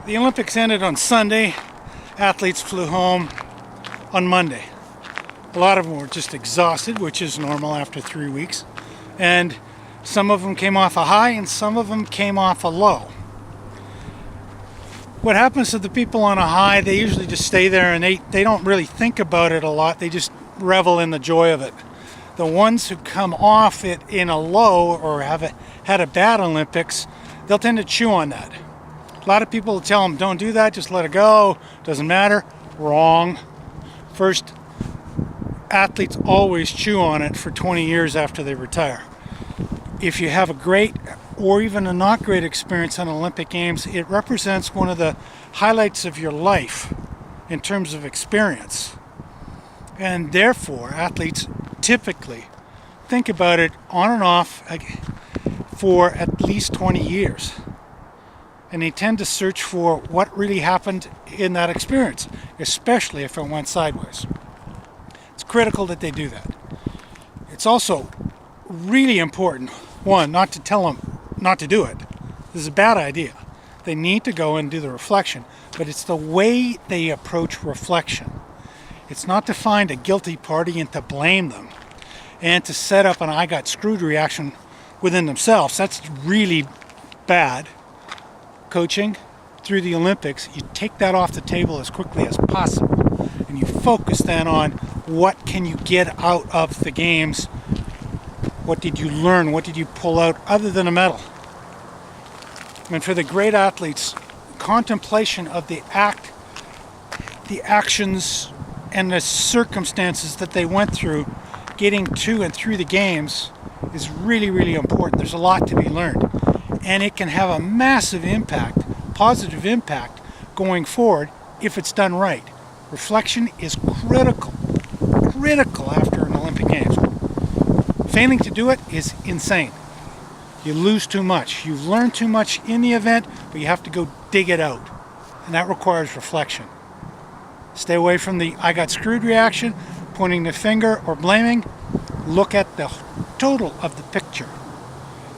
The Olympics ended on Sunday. Athletes flew home on Monday. A lot of them were just exhausted, which is normal after 3 weeks. And some of them came off a high and some of them came off a low. What happens to the people on a high, they usually just stay there and they don't really think about it a lot. They just revel in the joy of it. The ones who come off it in a low or have had a bad Olympics, they'll tend to chew on that. A lot of people will tell them, don't do that, just let it go, doesn't matter. Wrong. First, athletes always chew on it for 20 years after they retire. If you have a great or even a not great experience on Olympic Games, it represents one of the highlights of your life in terms of experience. And therefore, athletes typically think about it on and off for at least 20 years. And they tend to search for what really happened in that experience, especially if it went sideways. It's critical that they do that. It's also really important, one, not to tell them not to do it. This is a bad idea. They need to go and do the reflection, but it's the way they approach reflection. It's not to find a guilty party and to blame them and to set up an I got screwed reaction within themselves. That's really bad. Coaching through the Olympics, you take that off the table as quickly as possible and you focus then on what can you get out of the games. What did you learn? What did you pull out other than a medal? And for the great athletes, contemplation of the actions and the circumstances that they went through getting to and through the games is really, really important. There's a lot to be learned. And it can have a massive impact, positive impact going forward if it's done right. Reflection is critical after an Olympic Games. Failing to do it is insane. You lose too much. You've learned too much in the event, but you have to go dig it out. And that requires reflection. Stay away from the I got screwed reaction, pointing the finger or blaming. Look at the total of the picture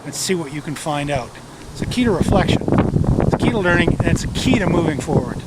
and see what you can find out. It's a key to reflection. It's a key to learning, and it's a key to moving forward.